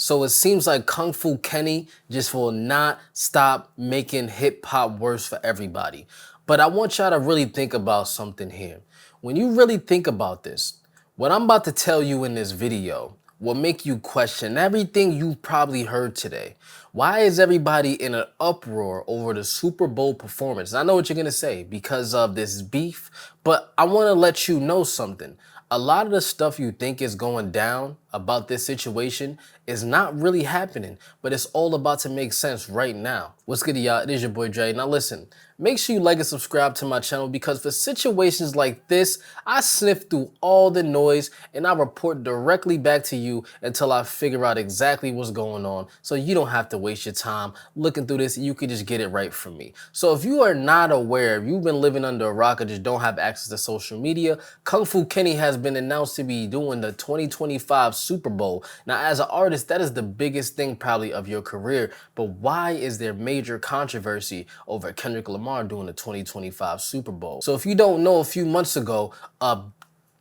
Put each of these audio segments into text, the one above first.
So it seems like Kung Fu Kenny just will not stop making hip hop worse for everybody. But I want y'all to really think about something here. When you really think about this, what I'm about to tell you in this video will make you question everything you've probably heard today. Why is everybody in an uproar over the Super Bowl performance? I know what you're gonna say, because of this beef, but I wanna let you know something. A lot of the stuff you think is going down about this situation is not really happening, but it's all about to make sense right now. What's good, y'all? It is your boy Dre. Now listen, make sure you like and subscribe to my channel, because for situations like this, I sniff through all the noise and I report directly back to you until I figure out exactly what's going on, so you don't have to waste your time looking through this. You can just get it right from me. So if you are not aware, if you've been living under a rock or just don't have access to social media, Kung Fu Kenny has been announced to be doing the 2025 Super Bowl. Now, as an artist, that is the biggest thing probably of your career, but why is there major controversy over Kendrick Lamar doing the 2025 Super Bowl? So if you don't know, a few months ago, a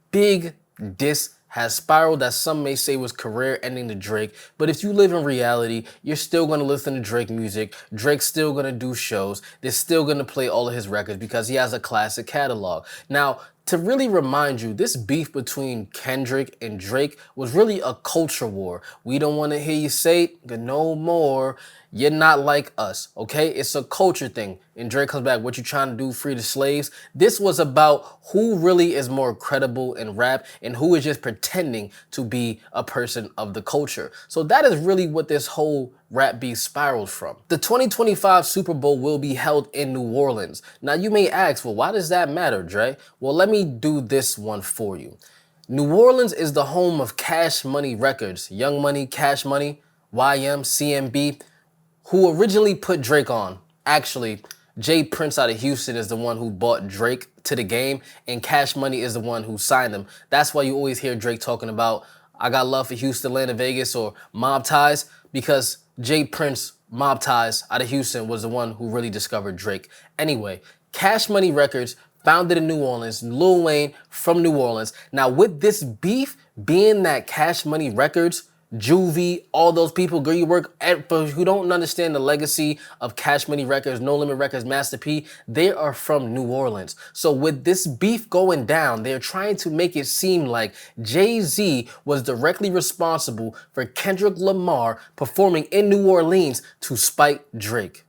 big diss has spiraled that some may say was career ending to Drake. But if you live in reality, you're still gonna listen to Drake music. Drake's still gonna do shows. They're still gonna play all of his records because he has a classic catalog. Now, to really remind you, this beef between Kendrick and Drake was really a culture war. We don't want to hear you say it no more. You're not like us, okay? It's a culture thing. And Drake comes back, what you trying to do, free the slaves? This was about who really is more credible in rap and who is just pretending to be a person of the culture. So that is really what this whole rap beef spiraled from. The 2025 Super Bowl will be held in New Orleans. Now you may ask, well, why does that matter, Dre? Well, let me do this one for you. New Orleans is the home of Cash Money Records, Young Money, Cash Money, YM, CMB, who originally put Drake on. Actually, Jay Prince out of Houston is the one who bought Drake to the game, and Cash Money is the one who signed him. That's why you always hear Drake talking about, I got love for Houston, Atlanta, Vegas, or Mob Ties, because Jay Prince, Mob Ties out of Houston, was the one who really discovered Drake. Anyway, Cash Money Records, founded in New Orleans, Lil Wayne from New Orleans. Now with this beef being that Cash Money Records, Juvie, all those people, girl, you work at, for who don't understand the legacy of Cash Money Records, No Limit Records, Master P, they are from New Orleans. So with this beef going down, they're trying to make it seem like Jay-Z was directly responsible for Kendrick Lamar performing in New Orleans to spite Drake.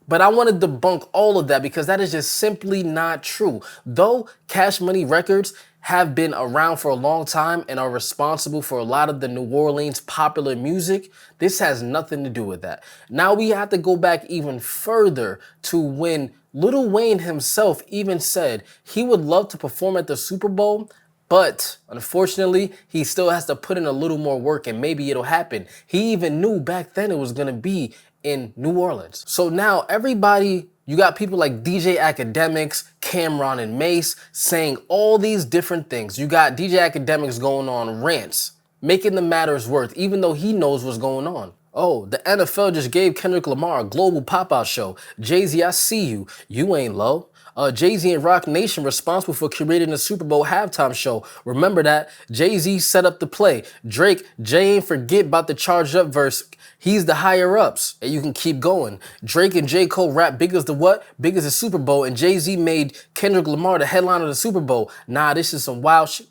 But I want to debunk all of that, because that is just simply not true. Though Cash Money Records have been around for a long time and are responsible for a lot of the New Orleans popular music, this has nothing to do with that. Now we have to go back even further to when Lil Wayne himself even said he would love to perform at the Super Bowl, but unfortunately, he still has to put in a little more work and maybe it'll happen. He even knew back then it was gonna be in New Orleans. So now everybody, you got people like DJ Academics, Cameron, and Mace saying all these different things. You got DJ Academics going on rants, making the matters worse, even though he knows what's going on. Oh, the NFL just gave Kendrick Lamar a global pop-out show. Jay-Z, I see you. You ain't low. Jay-Z and Rock Nation responsible for creating the Super Bowl halftime show. Remember that. Jay-Z set up the play. Drake, Jay ain't forget about the charged up verse. He's the higher ups, and you can keep going. Drake and J. Cole rap big as the what? Big as the Super Bowl, and Jay-Z made Kendrick Lamar the headline of the Super Bowl. Nah, this is some wild shit.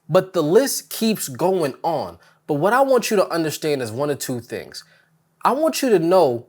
But the list keeps going on. But what I want you to understand is one of two things. I want you to know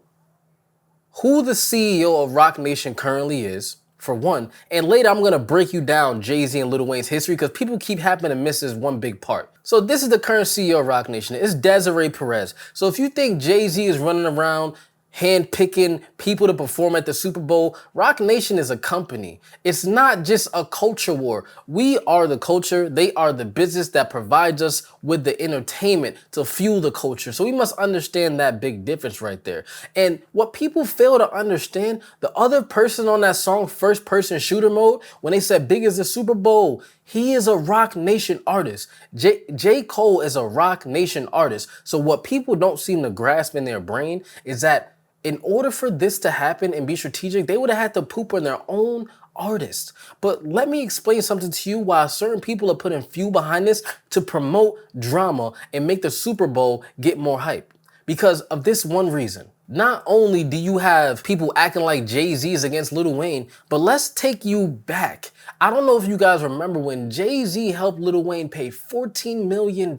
who the CEO of Rock Nation currently is, for one, and later I'm gonna break you down Jay-Z and Lil Wayne's history, because people keep happening to miss this one big part. So this is the current CEO of Rock Nation. It's Desiree Perez. So if you think Jay-Z is running around hand-picking people to perform at the Super Bowl, Rock Nation is a company. It's not just a culture war. We are the culture. They are the business that provides us with the entertainment to fuel the culture. So we must understand that big difference right there. And what people fail to understand, the other person on that song, First Person Shooter Mode, when they said big as the Super Bowl, he is a Rock Nation artist. J. Cole is a Rock Nation artist. So what people don't seem to grasp in their brain is that in order for this to happen and be strategic, they would have had to poop on their own artist. But let me explain something to you why certain people are putting fuel behind this to promote drama and make the Super Bowl get more hype. Because of this one reason. Not only do you have people acting like Jay-Z is against Lil Wayne, but let's take you back. I don't know if you guys remember when Jay-Z helped Lil Wayne pay $14 million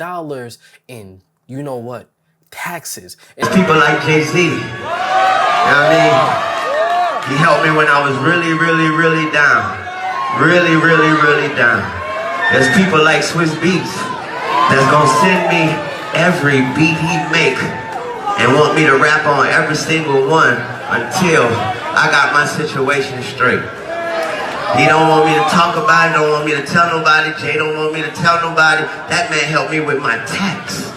in, you know what, taxes. And people like Jay-Z, you know what I mean? He helped me when I was really down. Really down. There's people like Swiss Beats that's gonna send me every beat he make and want me to rap on every single one until I got my situation straight. He don't want me to talk about it, don't want me to tell nobody. Jay don't want me to tell nobody. That man helped me with my tax.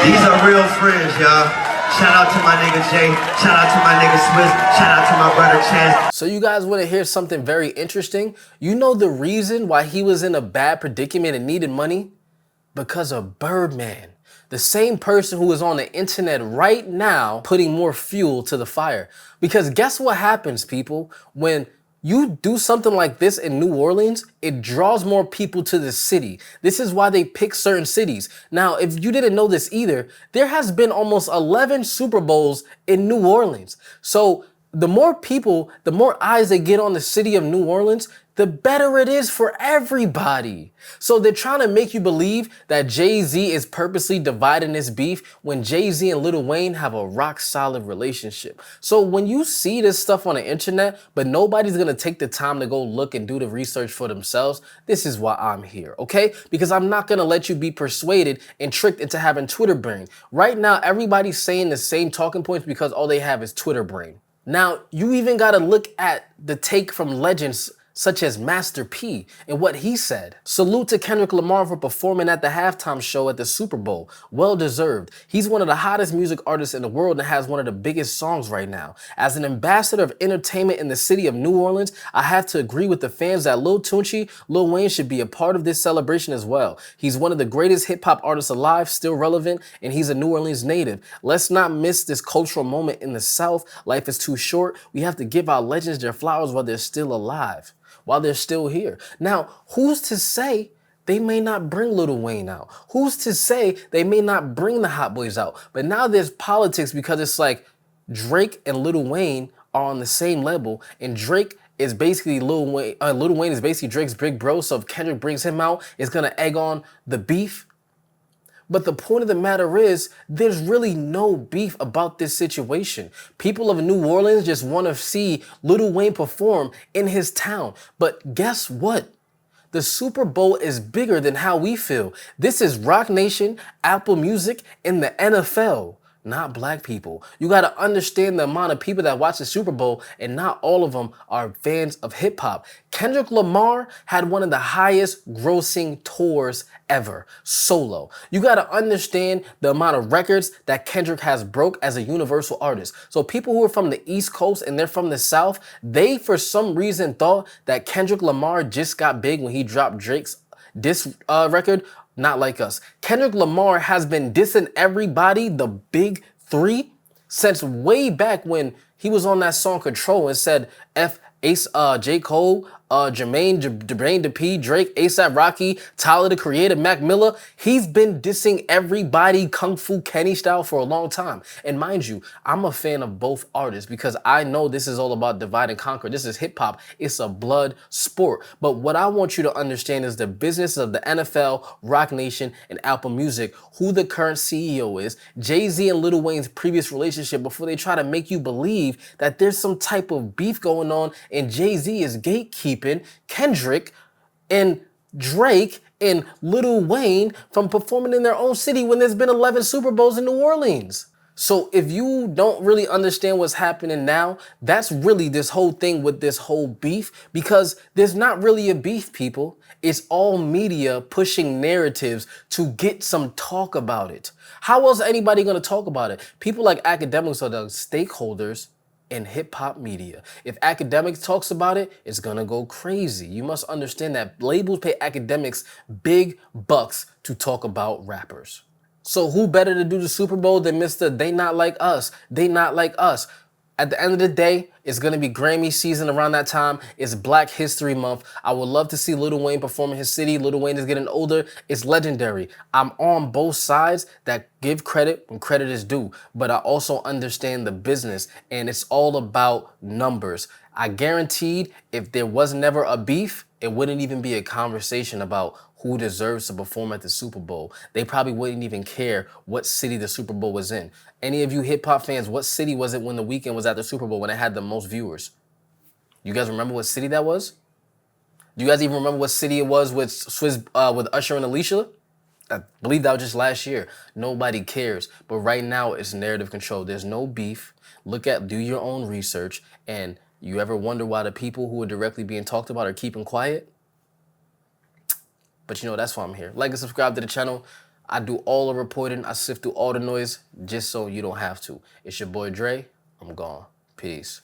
These are real friends, y'all. Shout out to my nigga Jay. Shout out to my nigga Swiss. Shout out to my brother Chance. So you guys want to hear something very interesting? You know the reason why he was in a bad predicament and needed money? Because of Birdman. The same person who is on the internet right now putting more fuel to the fire. Because guess what happens, people? When you do something like this in New Orleans, it draws more people to the city. This is why they pick certain cities. Now, if you didn't know this either, there has been almost 11 Super Bowls in New Orleans. So the more people, the more eyes they get on the city of New Orleans, the better it is for everybody. So they're trying to make you believe that Jay-Z is purposely dividing this beef when Jay-Z and Lil Wayne have a rock solid relationship. So when you see this stuff on the internet, but nobody's gonna take the time to go look and do the research for themselves, this is why I'm here, okay? Because I'm not gonna let you be persuaded and tricked into having Twitter brain. Right now, everybody's saying the same talking points because all they have is Twitter brain. Now, you even gotta look at the take from legends such as Master P and what he said. Salute to Kendrick Lamar for performing at the halftime show at the Super Bowl. Well deserved. He's one of the hottest music artists in the world and has one of the biggest songs right now. As an ambassador of entertainment in the city of New Orleans, I have to agree with the fans that Lil Tunechi, Lil Wayne should be a part of this celebration as well. He's one of the greatest hip hop artists alive, still relevant, and he's a New Orleans native. Let's not miss this cultural moment in the South. Life is too short. We have to give our legends their flowers while they're still alive, while they're still here. Now, who's to say they may not bring Lil Wayne out? Who's to say they may not bring the Hot Boys out? But now there's politics because it's like Drake and Lil Wayne are on the same level, and Drake is basically Lil Wayne. Lil Wayne is basically Drake's big bro. So if Kendrick brings him out, it's gonna egg on the beef. But the point of the matter is, there's really no beef about this situation. People of New Orleans just want to see Lil Wayne perform in his town. But guess what? The Super Bowl is bigger than how we feel. This is Rock Nation, Apple Music, and the NFL. Not black people. You got to understand the amount of people that watch the Super Bowl, and not all of them are fans of hip hop. Kendrick Lamar had one of the highest grossing tours ever, solo. You got to understand the amount of records that Kendrick has broke as a universal artist. So people who are from the East Coast and they're from the South, they for some reason thought that Kendrick Lamar just got big when he dropped Drake's diss record. Not like us. Kendrick Lamar has been dissing everybody, the big three, since way back when he was on that song Control and said F Ace, J. Cole, Jermaine Dupri, Drake, ASAP Rocky, Tyler the Creator, Mac Miller. He's been dissing everybody Kung Fu Kenny style for a long time. And mind you, I'm a fan of both artists because I know this is all about divide and conquer. This is hip hop. It's a blood sport. But what I want you to understand is the business of the NFL, Rock Nation, and Apple Music, who the current CEO is, Jay-Z and Lil Wayne's previous relationship before they try to make you believe that there's some type of beef going on and Jay-Z is gatekeeping Kendrick and Drake and Lil Wayne from performing in their own city when there's been 11 Super Bowls in New Orleans. So if you don't really understand what's happening now, that's really this whole thing with this whole beef, because there's not really a beef, people. It's all media pushing narratives to get some talk about it. How else is anybody going to talk about it? People like academics are the stakeholders in hip hop media. If academics talks about it, it's gonna go crazy. You must understand that labels pay academics big bucks to talk about rappers. So who better to do the Super Bowl than Mr. They Not Like Us? They Not Like Us. At the end of the day, it's gonna be Grammy season around that time. It's Black History Month. I would love to see Lil Wayne perform in his city. Lil Wayne is getting older. It's legendary. I'm on both sides that give credit when credit is due, but I also understand the business, and it's all about numbers. I guaranteed if there was never a beef, it wouldn't even be a conversation about who deserves to perform at the Super Bowl. They probably wouldn't even care what city the Super Bowl was in. Any of you hip hop fans, what city was it when The Weeknd was at the Super Bowl when it had the most viewers? You guys remember what city that was? Do you guys even remember what city it was with with Usher and Alicia? I believe that was just last year. Nobody cares. But right now it's narrative control. There's no beef. Do your own research. And you ever wonder why the people who are directly being talked about are keeping quiet? But you know, that's why I'm here. Like and subscribe to the channel. I do all the reporting. I sift through all the noise just so you don't have to. It's your boy Dre. I'm gone. Peace.